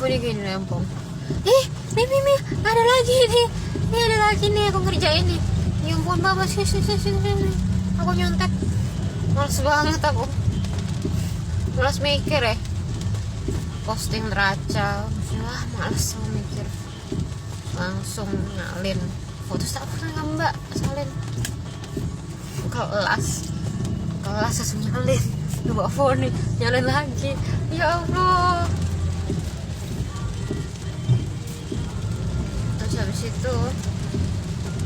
bunyi gini lempong. Mimi, ada lagi nih. Ini ada lagi nih aku ngerjain nih. Ya ampun bapak, sini. Aku nyontek. Males banget aku. Males mikir ya. Posting neraca. Udah males aku mikir. Langsung nyalin. Foto status enggak mbak, salin. Kelas langsung nyalin. Bawa phone nih, nyalin lagi. Ya Allah. Terus habis itu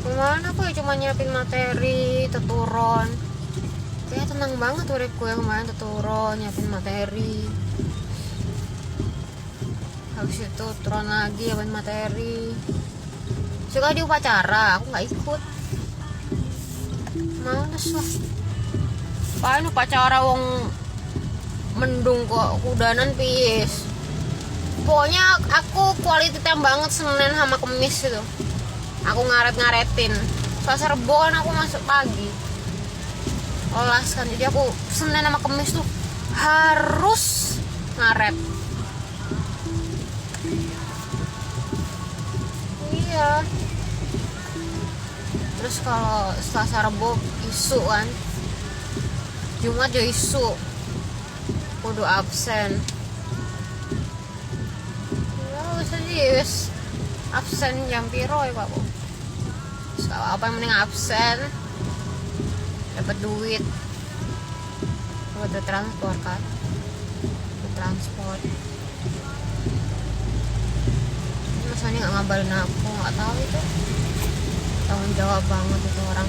kemana aku ya cuma nyiapin materi teturon. Kayak tenang banget uripku yang kemarin teturon, nyiapin materi. Habis itu turun lagi nyiapin materi. Suka di upacara, aku nggak ikut. Males lah. Paling upacara wong mendung kok kudanan pis. Pokoknya aku quality time banget Senin sama Kamis itu. Aku ngaretin. Selasa Rebo kan aku masuk pagi. Olas kan, jadi aku Senin sama Kamis tuh harus ngaret. Iya. Terus kalau Selasa Rebo isu kan, Jumat ya isu, kudu absen. Ya serius, absen jam piro ya pak bu? Apa yang mending absen, dapat duit buat transport kan, transport. Masanya nggak ngabarin aku, nggak tahu itu. Tanggung jawab banget itu orang.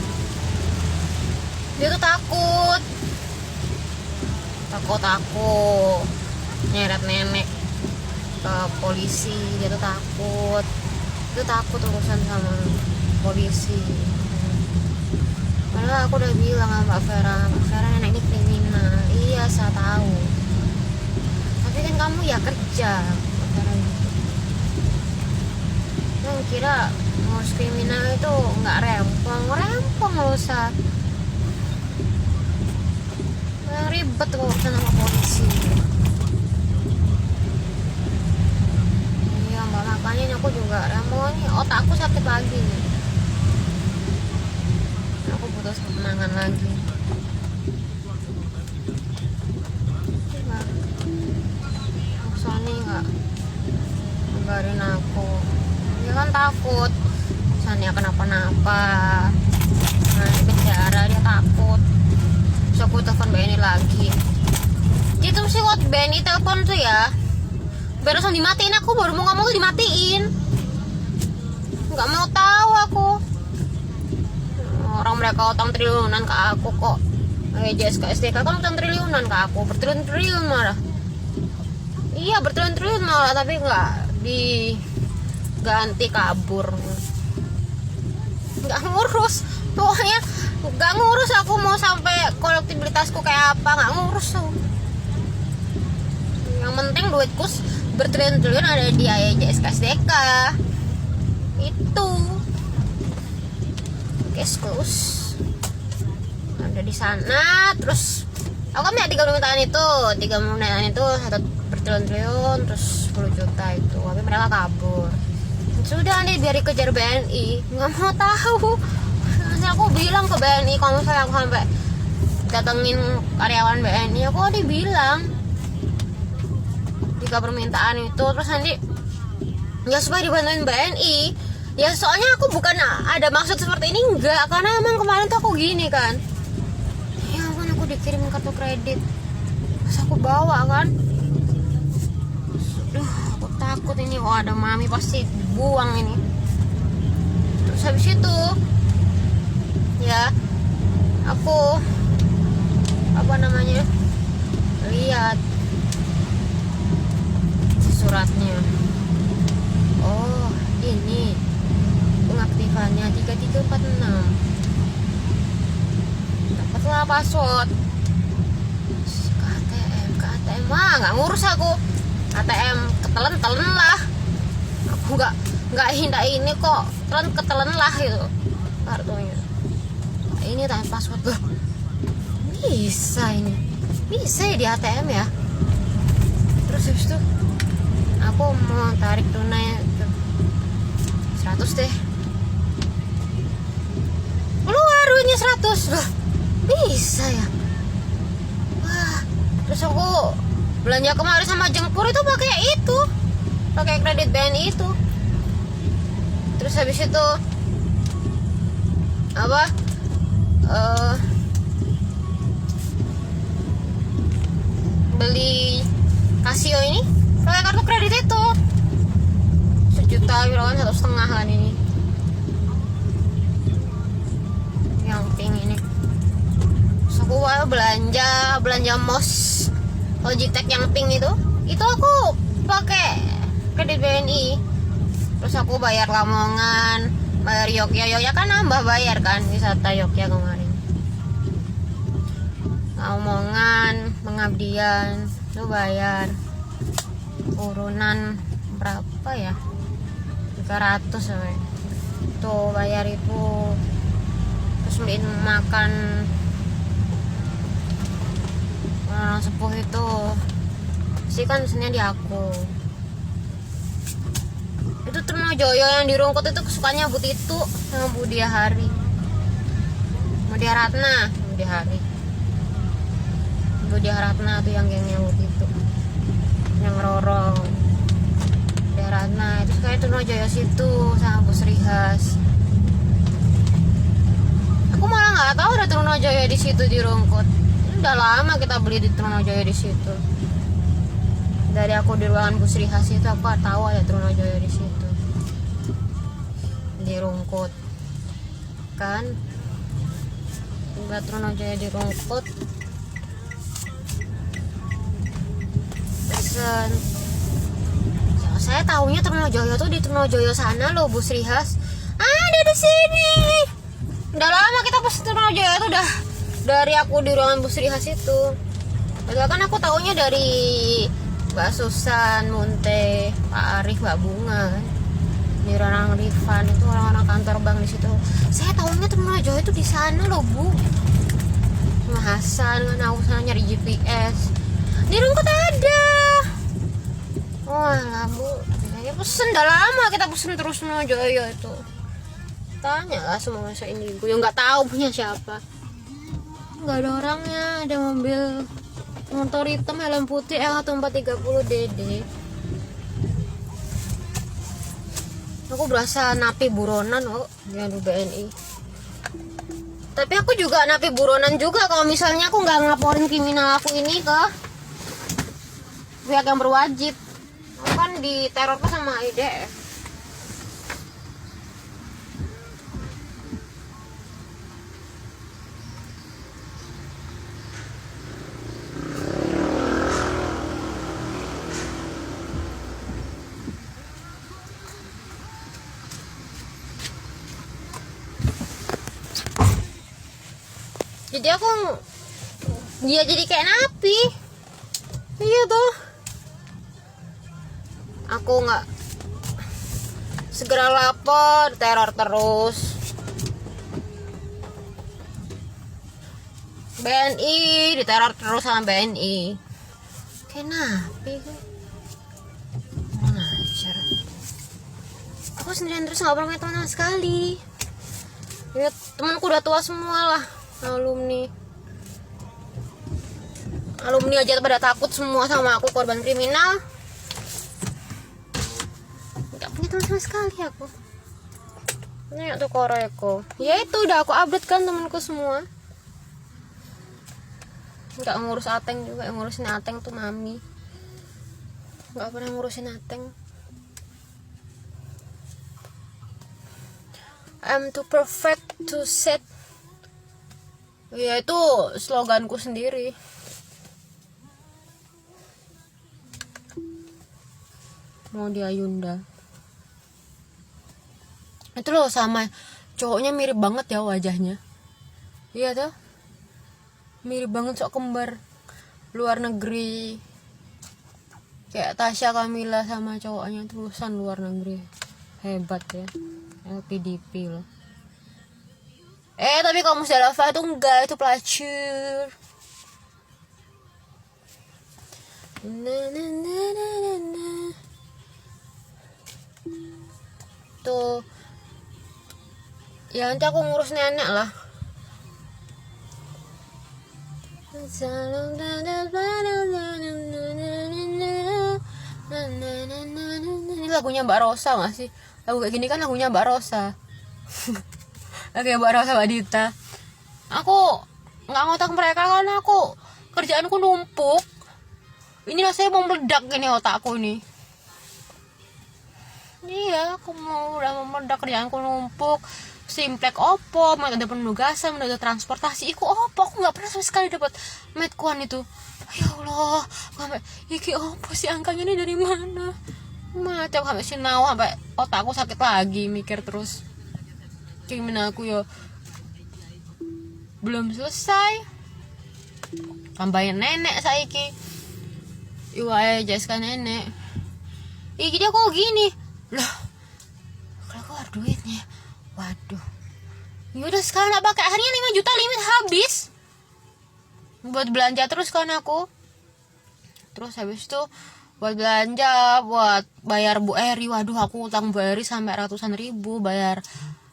Dia tuh takut aku nyeret nenek ke polisi. Dia tuh takut urusan sama polisi. Padahal aku udah bilang sama Mbak Vera nenek ini kriminal. Iya saya tahu, tapi kan kamu ya kerja, Mbak Vera gitu. Yang kira ngurus kriminal itu nggak rempong nggak usah. Ribet urusan sama polisi. Iya mbak, makanya aku juga mau nih, otakku sakit lagi nih. Aku butuh ketenangan lagi. Sony nggak ngabarin aku. Dia kan takut Sony kenapa-napa. Nah di penjara dia takut. So aku telepon BNI lagi. Itu sih waktu BNI telepon tuh ya, barusan dimatiin. Aku baru mau ngomong tuh dimatiin. Nggak mau tahu aku. Orang mereka utang triliunan ke aku kok. JSK SDK kan utang triliunan ke aku, bertriliun-triliun malah. Iya bertriliun-triliun malah, tapi nggak diganti, kabur. Nggak ngurus. Pokoknya nggak ngurus aku mau sampai kolektibilitasku kayak apa, nggak ngurus aku. Yang penting duitku bertriliun-triliun ada di JSK SDK itu. Case close ada di sana. Terus aku kan minta 3 permintaan itu 1 bertriliun-triliun, terus 10 juta itu, tapi mereka kabur. Sudah nih biar dikejar BNI, nggak mau tahu. Aku bilang ke BNI, kalau misalnya aku sampai datengin karyawan BNI, aku tadi bilang 3 permintaan itu, terus nanti ya supaya dibantuin BNI. Ya soalnya aku bukan ada maksud seperti ini, enggak, karena emang kemarin tuh aku gini kan, ya ampun aku dikirim kartu kredit, terus aku bawa kan, aku takut ini, ada mami pasti buang ini. Terus habis itu ya aku lihat suratnya. Oh ini pengaktifannya 3346, dapatlah password ke ATM. Nggak ngurus aku ATM, ketelen lah aku, nggak hinda ini kok, ketelen lah itu kartunya. Ini tanya password loh, bisa ya di ATM ya. Terus habis itu aku mau tarik tunai 100 deh. Keluar duitnya 100 lah, bisa ya. Wah, terus aku belanja kemarin sama Jengpur itu pakai kredit BNI itu. Terus habis itu apa beli Casio ini pakai kartu kredit itu 1 juta, kan 1,5 kan ini yang pink ini. Terus aku belanja mos Logitech yang pink itu aku pakai kredit BNI. Terus aku bayar Lamongan, bayar Yogya kan nambah bayar kan, wisata Yogya kemarin. Lamongan, Pengabdian itu bayar urunan berapa ya, 300 sampai tuh bayar itu. Terus beliin makan orang sepuh itu sih kan biasanya di aku. Itu Trunojoyo yang di Rungkut itu kesukaannya Bu Titu sama Budia Hari, Budia Ratna tuh yang gengnya Bu Titu, yang Roro Budia Ratna itu kayak Trunojoyo situ sama Bu Srihas. Aku malah nggak tahu ada Trunojoyo di situ di Rungkut. Udah lama kita beli di Trunojoyo di situ. Dari aku di ruangan Bu Srihas itu aku tahu ada Trunojoyo di situ di Rungkut kan. Enggak, Trunojoyo di Rungkut pesen. Saya tahunya Trunojoyo tuh di Trunojoyo sana loh Bu Srihas. Ada di sini. Udah lama kita pesen Trunojoyo itu, udah dari aku di ruangan Bu Srihas itu. Padahal kan aku tahunya dari Mbak Susan, Munte, Pak Arif, Mbak Bunga kan. Di orang Rifan itu orang-orang kantor bank di situ. Saya tahunya Trunojoyo itu di sana loh Bu. Sama Hasan kan, aku sana nyari GPS. Di Rungkut ada. Wah lah Bu, saya pesen udah lama kita pesen terus Trunojoyo itu. Tanya lah semua masa ini Bu yang nggak tahu punya siapa. Nggak ada orangnya, ada mobil motor hitam helm putih L1430DD. Aku berasa napi buronan kok yang di BNI. Tapi aku juga napi buronan juga kalau misalnya aku nggak ngelaporin kriminal aku ini ke pihak yang berwajib. Aku kan diteror sama IDF. Jadi aku dia jadi kayak napi. Iya tuh. Aku nggak segera lapor, teror terus. BNI diteror terus sama BNI. Kayak napi kan. Ngajar. Aku sendirian terus nggak pernah teman sama sekali. Ya temanku udah tua semua lah. Alumni aja pada takut semua sama aku, korban kriminal. Gak punya teman sama sekali aku. Ini tuh Koreko. Ya itu udah aku update kan temanku semua. Gak ngurus Ateng juga, yang ngurusin Ateng tuh Mami. Gak pernah ngurusin Ateng. I'm too perfect to set. Ya itu sloganku sendiri. Mau di Ayunda. Itu loh sama cowoknya mirip banget ya wajahnya. Iya tuh. Mirip banget, sok kembar luar negeri. Kayak Tasya Kamila sama cowoknya itu lulusan luar negeri. Hebat ya. LPDP loh. Tapi kalau Musdalafah itu enggak, itu pelacur. itu ya nanti aku ngurus nenek lah. Ini lagunya Mbak Rosa gak sih? Lagu kayak gini kan lagunya Mbak Rosa. Lagu Mbak Rosa, Mbak Dita. Aku nggak ngotak mereka karena aku kerjaanku numpuk. Ini rasanya mau meledak gini otakku nih. Iya, aku udah mau meledak, kerjaanku numpuk. Simplek opo, ada penugasan, ada transportasi, iku opo, aku nggak pernah sama sekali dapat medkuan itu. Ya Allah, iki opo sih angkanya ini dari mana? Mati aku sampai sinau, sampai otakku sakit lagi mikir terus. Gimana aku ya belum selesai. Tambahin nenek saiki. Iwae jaskan nenek. Iki dia kok gini. Loh. Kalau keluar duitnya. Waduh. Yaudah sekarang gak pakai, harinya 5 juta limit habis. Buat belanja terus kan aku. Terus habis itu buat belanja, buat bayar Bu Eri. Waduh, aku utang Bu Eri sampai ratusan ribu, bayar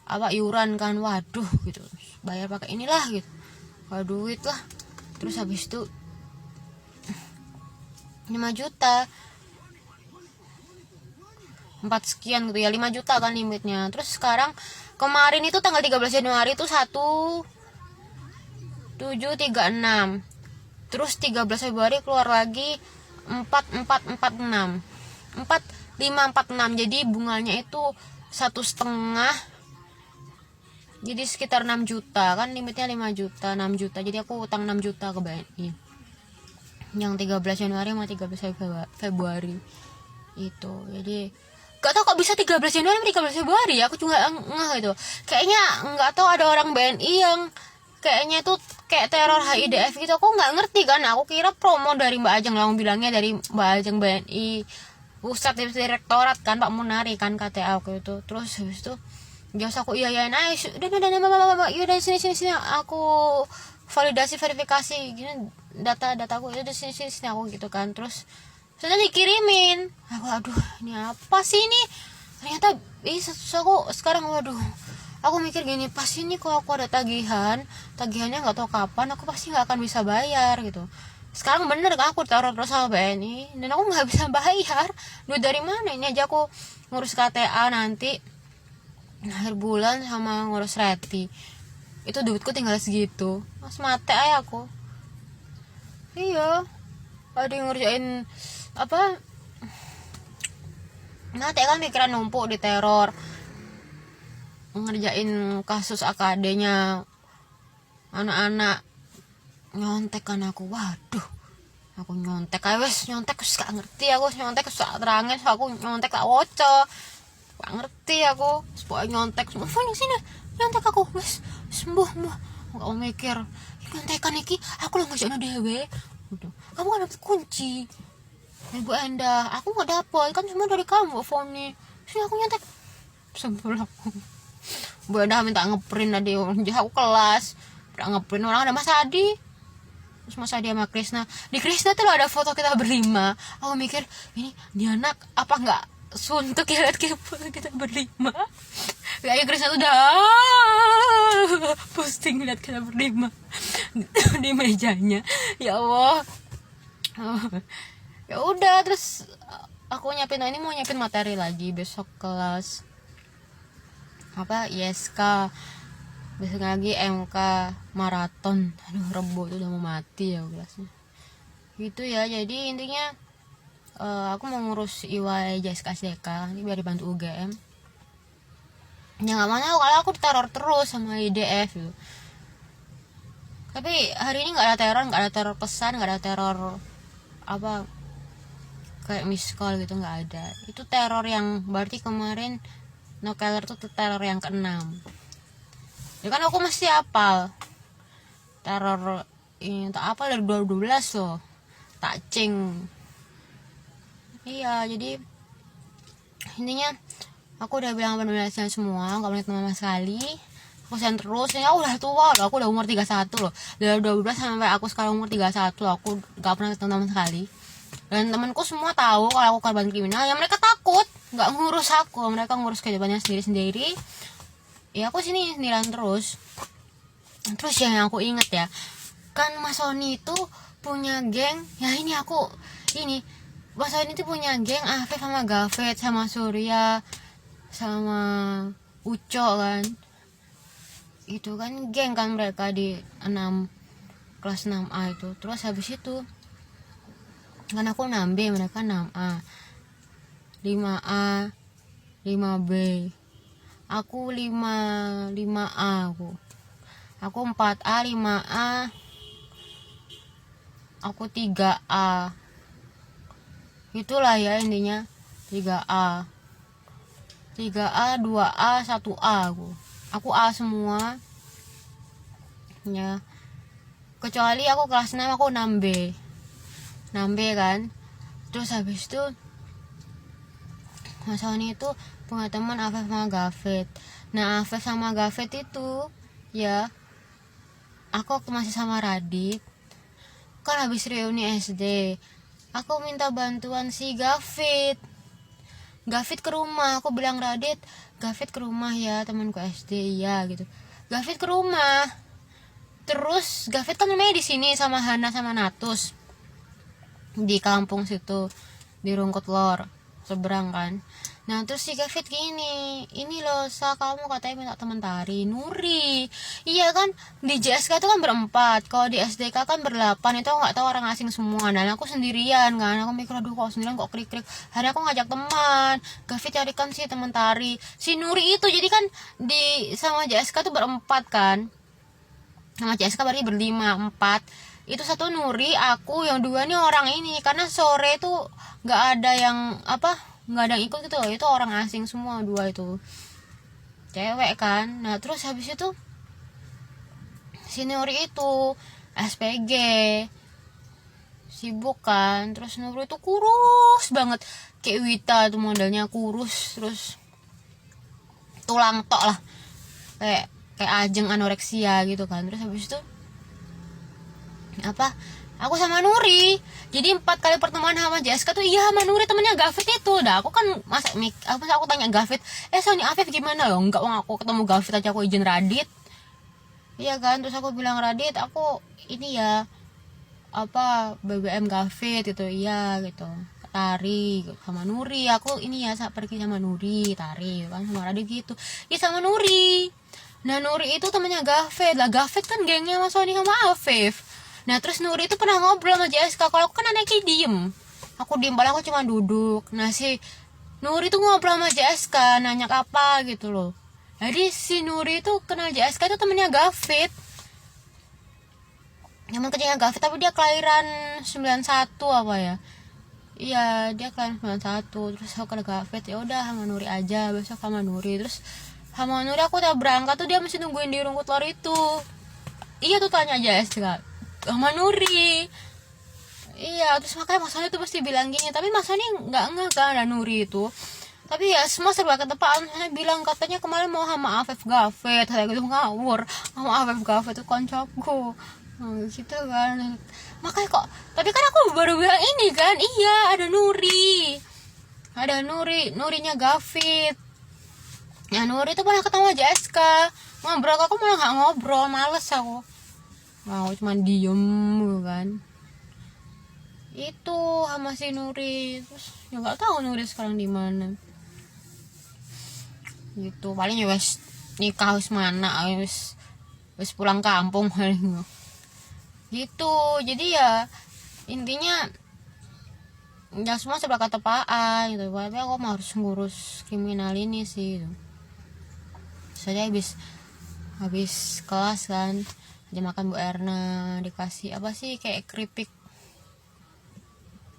apa iuran kan. Waduh gitu. Bayar pakai inilah gitu. Waduh duit lah. Terus habis itu 5 juta 4 sekian gitu ya, 5 juta kan limitnya. Terus sekarang kemarin itu tanggal 13 Januari itu 1736. Terus 13 Februari keluar lagi 4446. 4546. Jadi bunganya itu 1,5. Jadi sekitar 6 juta kan, limitnya 5 juta, 6 juta. Jadi aku utang 6 juta ke BNI. Yang 13 Januari sama 13 Februari itu. Jadi gak tau kok bisa 13 Januari sama 13 Februari. Aku juga ngeh gitu. Kayaknya gak tau ada orang BNI yang kayaknya itu kayak teror HIDF gitu. Aku gak ngerti kan. Aku kira promo dari Mbak Ajeng lah, bilangnya dari Mbak Ajeng BNI Pusat Direktorat kan, Pak Munari kan KTA aku itu. Terus habis itu biasa aku iyain aja, udah sini aku validasi verifikasi gini data aku, udah sini aku gitu kan. Terus sudah dikirimin, aduh ini apa sih ini, ternyata aku sekarang waduh, aku mikir gini, pas ini kalau aku ada tagihannya nggak tahu kapan, aku pasti nggak akan bisa bayar gitu. Sekarang bener kan aku taruh terus sama BNI dan aku nggak bisa bayar. Duit dari mana? Ini aja aku ngurus KTA nanti akhir bulan sama ngurus reti, itu duitku tinggal segitu. Mas mate aja aku. Iya, ada yang ngerjain apa, mate kan pikiran numpuk di teror, ngerjain kasus AKD-nya anak-anak, nyontek kan aku. Waduh, aku nyontek aja wes, nyontek gak ngerti aku, nyontek gak terangin, aku nyontek tak woco, gak ngerti aku. Pokoknya nyontek semua sini nyontek aku wes sembuh mah. Gak mau mikir nyontekan iki aku lo ngerjain dewe. Kamu kan dapet kunci Ibu Enda, aku gak dapet kan, semua dari kamu phone nih. Sini aku nyontek sembuh aku. Bu Enda minta ngeprint tadi, aku kelas udah ngeprint, orang ada Mas Adi. Terus Mas Adi sama Krisna, di Krisna tuh ada foto kita berlima. Aku mikir ini dia anak apa nggak suntuk ya liat foto kita berlima. Kayaknya Krisna tuh udah posting liat kita berlima di mejanya. Ya Allah. Ya udah, terus aku ini mau nyiapin materi lagi besok kelas apa ISK, besok lagi MK maraton. Aduh Rebo itu udah mau mati ya kelasnya gitu ya. Jadi intinya aku mau ngurus IWA JSK ini biar dibantu UGM. Ya nggak mana kalau aku diteror terus sama IDF gitu. Tapi hari ini nggak ada teror pesan, nggak ada teror apa kayak miss call gitu, nggak ada. Itu teror yang berarti kemarin Nokeller tuh teror yang ke-6. Ya kan aku masih hafal teror ini, tak apa dari 2012 loh, tak cing. Iya, jadi intinya aku udah bilang penjelasan semua, gak boleh teman sekali. Aku send terus, ya udah tua loh, aku udah umur 31 loh. Dari 12 sampai aku sekarang umur 31 loh, aku gak pernah teman sekali. Dan temanku semua tahu kalau aku korban kriminal. Ya mereka takut, nggak ngurus aku, mereka ngurus kehidupannya sendiri-sendiri. Ya aku sini sendirian terus. Terus yang aku inget ya, kan Mas Sony itu punya geng. Ya ini Mas Sony itu punya geng Afif sama Gafet sama Surya sama Uco kan. Itu kan geng kan mereka di kelas 6A itu. Terus habis itu kan aku 6B, mereka 6A, 5A, 5B, aku 5A, aku 4A, 5A, aku 3A, itulah ya intinya. 3A, 2A, 1A, aku A semua ya, kecuali aku kelas 6, aku 6B kan. Terus habis itu Mas Sony itu punya teman Afif sama Gafet. Nah Afif sama Gafet itu ya, aku waktu masih sama Radit kan, habis reuni SD aku minta bantuan si Gafet ke rumah. Aku bilang, Radit, Gafet ke rumah ya, temanku SD ya gitu. Gafet ke rumah. Terus Gafet kan namanya di sini sama Hana sama Natus di kampung situ, di Rungkut Lor seberang kan. Nah terus si Gafet gini, ini loh Sa, kamu katanya minta teman tari Nuri. Iya kan, di JSK itu kan berempat, kalau di SDK kan berlapan. Itu aku nggak tahu, orang asing semua. Dan aku sendirian kan, aku mikir aduh kok sendirian kok krik-krik. Hari aku ngajak teman, Gafet carikan sih teman tari si Nuri itu. Jadi kan sama JSK tuh berempat kan, sama JSK berarti berlima, 4. Itu satu Nuri, aku, yang 2 nih orang ini. Karena sore tuh nggak ada yang ikut gitu. Itu orang asing semua, 2 itu cewek kan. Nah terus habis itu si Nuri itu SPG sibuk kan. Terus Nuri itu kurus banget kayak Wita tuh, modelnya kurus, terus tulang tok lah, kayak Ajeng anoreksia gitu kan. Terus habis itu aku sama Nuri, jadi 4 kali pertemuan sama Jessica tuh iya sama Nuri, temennya Gafet itu. Dah aku kan aku tanya Gafet, Sony Afif gimana loh, enggak, aku ketemu Gafet aja aku izin Radit, iya kan. Terus aku bilang, Radit, aku ini ya BBM Gafet gitu, iya gitu, tari sama Nuri, aku ini ya pergi sama Nuri tari kan sama Radit gitu. Iya sama Nuri. Nah Nuri itu temennya Gafet lah, Gafet kan gengnya sama Sony sama Afif. Nah terus Nuri itu pernah ngobrol sama JSK. Kalau aku kan anaknya diem, aku diem, padahal aku cuma duduk. Nah si Nuri itu ngobrol sama JSK, nanya apa gitu loh. Jadi si Nuri itu kenal JSK itu temennya Gafet, teman kecilnya Gafet, tapi dia kelahiran 91 apa ya. Iya dia kelahiran 91. Terus aku ke Gafet, ya udah sama Nuri aja, besok sama Nuri. Terus sama Nuri aku udah berangkat tuh, dia masih nungguin di Rungkut Lor itu. Iya tuh tanya JSK sama Nuri. Iya terus makanya Mas Sony tuh pasti bilang gini, tapi Mas Sony nggak kan ada Nuri itu. Tapi ya semua serba ketepaan. Saya bilang katanya kemarin mau sama Afif Gafet, saya gitu, ngawur sama Afif Gafet itu koncoku gitu kan. Makanya kok, tapi kan aku baru bilang ini kan, iya ada Nurinya Gafet. Ya Nuri itu pernah ketemu Jessica, ngobrol, aku malah nggak ngobrol, males aku mau cuman diem kan. Itu sama si Nuri. Terus ya nggak tahu Nuri sekarang di mana gitu. Paling ya wes nikah wes mana, wes pulang kampung paling gitu. Jadi ya intinya ya semua serba ketepaan gitu. Tapi aku harus ngurus kriminal ini sih gitu. Saya habis kelas kan, dia makan Bu Erna, dikasih apa sih kayak keripik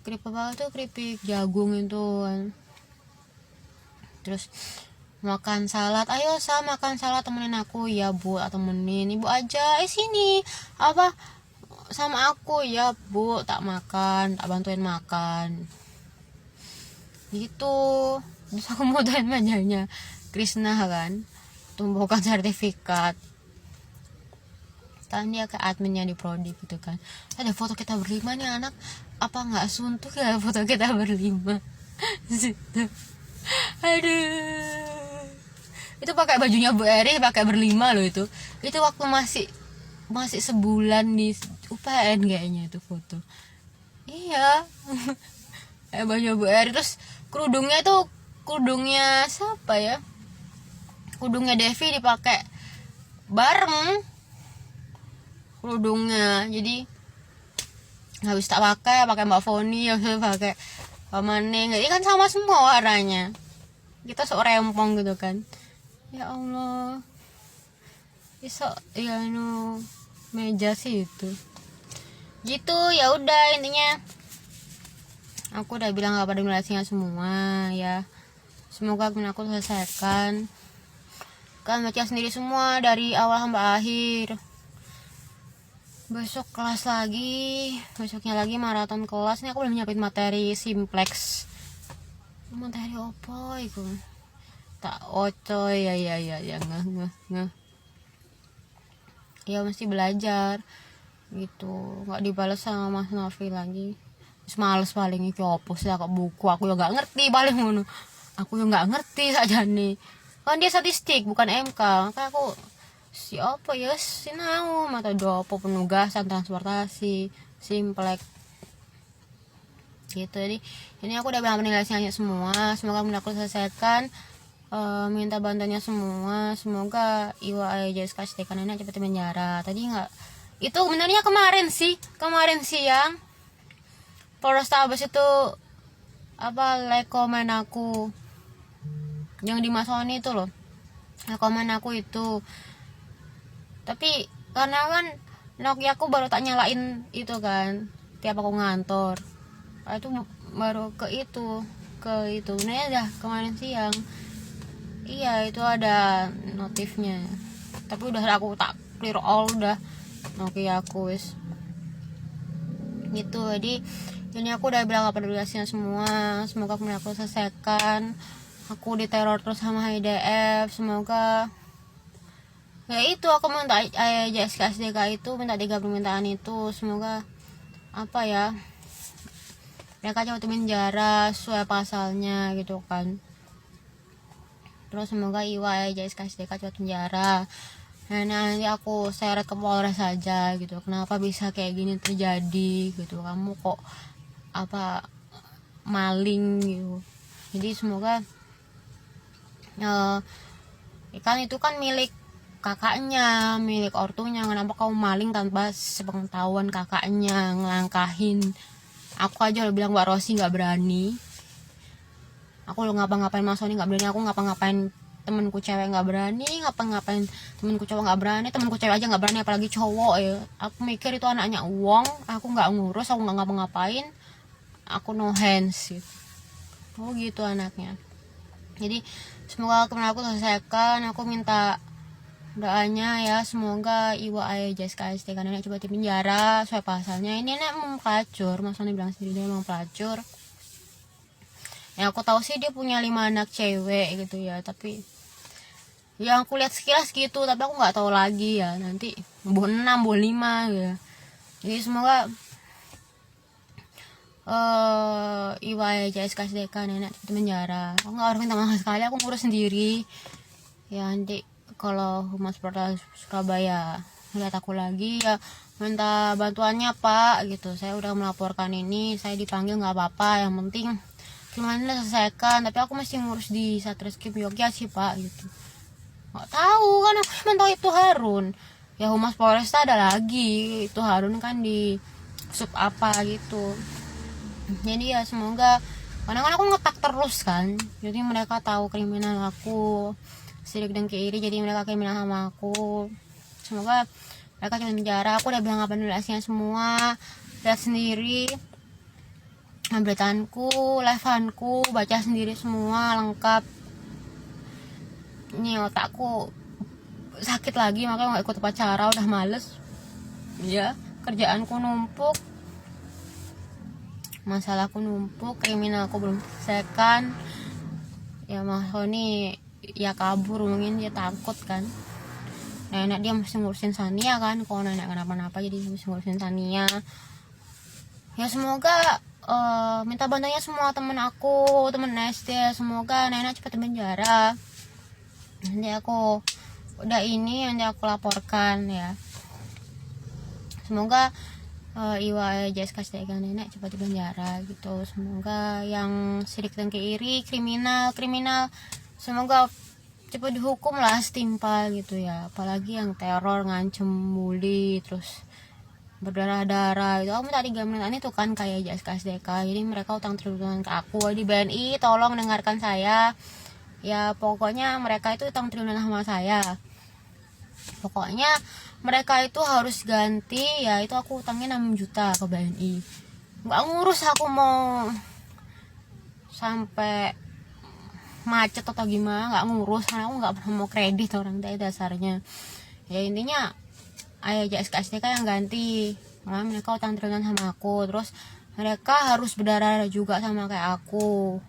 apa tuh, keripik jagung itu kan. Terus makan salad, ayo makan salad, temenin aku. Ya Bu, temenin ibu aja, sini sama aku. Ya Bu, tak bantuin makan gitu. Terus aku motoin manjanya Krisna kan, tumbuhkan sertifikat kan, dia ke adminnya di prodi gitu kan. Ada foto kita berlima nih anak, apa nggak suntuk ya foto kita berlima. Situ. Aduh, itu pakai bajunya Bu Eri, pakai berlima loh itu waktu masih sebulan di UPN kayaknya itu foto. Iya. Baju Bu Eri, terus kerudungnya siapa ya, kerudungnya Devi dipakai bareng kerudungnya, jadi habis tak pakai Mbak Foni, habis pakai Pak Maneng, jadi kan sama semua warnanya, kita sok rempong gitu kan. Ya Allah, bisa ya no meja sih itu gitu. Ya udah, intinya aku udah bilang gak pada durasinya semua ya, semoga aku selesaikan. Kan baca sendiri semua dari awal sampai akhir. Besok kelas lagi, besoknya lagi maraton kelas. Ini aku belum nyiapin materi simplex. Materi apa itu? Tak ocoy ya nggak. Ya mesti belajar gitu, nggak dibalas sama Mas Novi lagi. Terus males paling iki opo sih kok buku, aku ya nggak ngerti paling ngono. Aku ya nggak ngerti sajane. Kan dia statistik bukan MK. Kan aku siapa ya sinau mata dopo penugasan transportasi simplek gitu. Jadi ini aku udah bilang penilaiannya semua, semoga aku selesaikan. Minta bantuannya semua, semoga Iwa Jessica Stekan ini cepat penjara. Tadi nggak, itu benernya kemarin siang Polrestabes itu apa komen aku yang di Masoni itu loh, komen aku itu. Tapi karena kan Nokia aku baru tak nyalain itu kan tiap aku ngantor, itu baru ke itu nah dah kemarin siang. Iya itu ada notifnya, tapi udah aku tak clear all udah Nokia aku wis gitu. Jadi ini aku udah bilang apa durasinya semua, semoga aku selesaikan. Aku diteror terus sama HIDF, semoga ya itu aku minta JSK-SDK itu minta 3 permintaan itu, semoga apa ya mereka cepat penjara sesuai pasalnya gitu kan. Terus semoga Iwa JSK-SDK cepat penjara. Nah nanti aku seret ke Polres saja gitu, kenapa bisa kayak gini terjadi gitu, kamu kok apa maling gitu. Jadi semoga kan itu kan milik kakaknya, milik ortunya, kenapa kamu maling tanpa sepengetahuan kakaknya ngelangkahin. Aku aja udah bilang Mbak Rosi nggak berani, aku lo ngapa-ngapain Mas Sony nggak berani, aku ngapa-ngapain temenku cewek nggak berani, ngapa-ngapain temenku cowok nggak berani, temenku cewek aja nggak berani apalagi cowok ya. Aku mikir itu anaknya uang, aku nggak ngurus, aku nggak ngapa-ngapain, aku no hands gitu. Oh gitu anaknya. Jadi semoga aku selesaikan. Aku minta doanya ya, semoga Iwa Jessica Stekan ini coba di penjara sesuai pasalnya. Ini emang pelacur, Mas Sony bilang sendiri dia emang pelacur. Ya aku tahu sih dia punya 5 anak cewek gitu ya, tapi yang aku lihat sekilas gitu, tapi aku nggak tahu lagi ya, nanti boh 6 boh 5 ya. Jadi semoga Iwa JSK SDK nenek di penjara. Aku nggak harus minta maaf sekali, aku ngurus sendiri ya. Nanti kalau Humas Polres Surabaya lihat aku lagi ya minta bantuannya Pak gitu, saya udah melaporkan ini, saya dipanggil nggak apa-apa, yang penting gimana selesaikan, tapi aku masih ngurus di Satreskrim Yogyakarta sih Pak gitu. Nggak tahu kan, aku cuma tahu itu Harun ya, Humas Polresta ada lagi itu Harun kan di sub apa gitu. Jadi ya semoga, karena kan aku ngepak terus kan, jadi mereka tahu kriminal aku sirik dan kiri, jadi mereka kriminal sama aku. Semoga mereka cuma penjara. Aku udah bilang apa durasinya semua, lihat sendiri beritaanku, live-anku, baca sendiri semua lengkap. Ini otakku sakit lagi, makanya nggak ikut upacara, udah males ya. Kerjaanku numpuk, masalahku numpuk, kriminalku belum selesaikan ya. Mas Sony ya kabur, mungkin dia takut kan. Nenek dia mesti ngurusin Sania kan, kalau nenek kenapa-napa jadi mesti ngurusin Sania. Ya semoga minta bantuannya semua temen aku, temen SD, semoga nenek cepat di penjara. Nanti aku udah ini, nanti aku laporkan ya. Semoga Iwa Jessica Setiawan nenek cepat di penjara gitu. Semoga yang sirik dan kiri, kriminal semoga cepat dihukum lah, setimpal gitu ya. Apalagi yang teror, ngancem, bully, terus berdarah-darah itu. Aku minta 3 miliar itu kan kayak Jessica SDK, jadi mereka utang triliunan ke aku. Di BNI tolong dengarkan saya ya, pokoknya mereka itu utang triliunan sama saya. Pokoknya mereka itu harus ganti ya, itu aku utangnya 6 juta ke BNI. Nggak ngurus aku mau sampai macet atau gimana, nggak ngurus, karena aku nggak pernah mau kredit orang dari dasarnya ya. Intinya ayah JSKSDK yang ganti, karena mereka utang triliunan sama aku. Terus mereka harus berdarah juga sama kayak aku.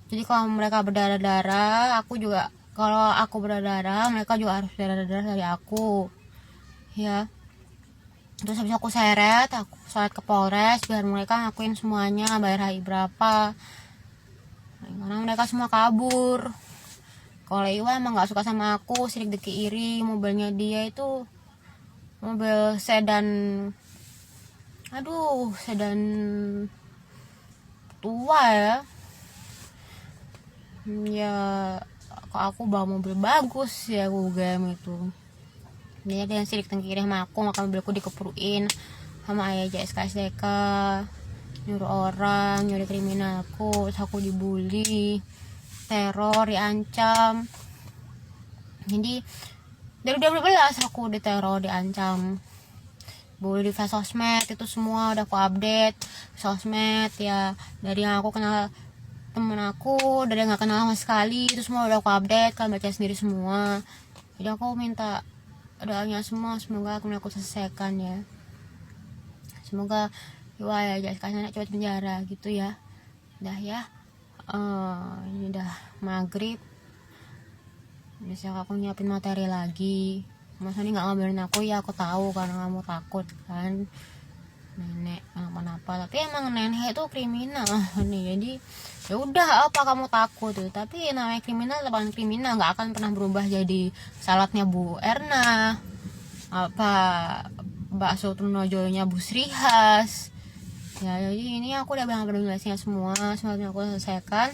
Jadi kalau mereka berdarah-darah, aku juga, kalau aku berdarah, mereka juga harus berdarah-darah dari aku ya. Terus habis aku seret ke Polres biar mereka ngakuin semuanya, bayar HI berapa, karena mereka semua kabur. Kalau Iwa emang gak suka sama aku, sirik deki iri. Mobilnya dia itu mobil sedan, sedan tua ya. Ya kok aku bawa mobil bagus ya, aku game itu. Dia yang sirik dan kiri sama aku, maka mobilku dikepuruin sama ayah JSKSDK, nyuruh orang, nyuruh kriminalku. Terus aku dibully, teror, diancam. Jadi dari 2012 aku diteror, diancam, bully di sosmed. Itu semua udah aku update sosmed ya, dari yang aku kenal temen aku, dari yang gak kenal sama sekali, itu semua udah aku update, kalian baca sendiri semua. Jadi aku minta doanya semua, semoga aku selesaikan ya. Semoga Iwa ya jangan cepat penjara gitu ya. Udah ya, ini udah maghrib. Besok aku nyiapin materi lagi. Mas ini nggak ngabarin aku ya, aku tahu karena kamu takut kan nenek kenapa-napa. Tapi emang nenek itu kriminal nih, jadi ya udah apa kamu takut tuh. Tapi namanya kriminal lawan kriminal, nggak akan pernah berubah jadi saladnya Bu Erna, apa bakso Trunojoyonya Bu Srihas ya. Jadi ini aku udah bilang berdasarnya semua aku selesaikan.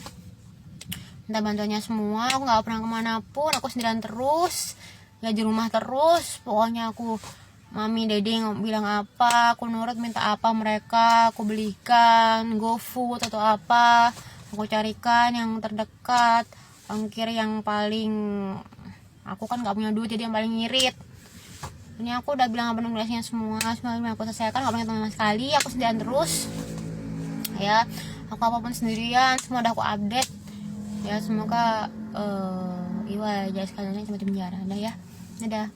Minta bantuannya semua, aku nggak pernah kemanapun, aku sendirian terus ya, di rumah terus. Pokoknya aku, mami dede bilang apa, aku nurut. Minta apa mereka, aku belikan GoFood atau apa, aku carikan yang terdekat. Ongkir yang paling, aku kan nggak punya duit, jadi yang paling ngirit. Ini aku udah bilang benar-benarnya semua aku selesaikan, nggak punya teman sekali. Aku sendirian terus ya, aku apapun sendirian, semua udah aku update ya. Semoga Iwa jadi sekalian cuma di penjara. Udah ya, dadah.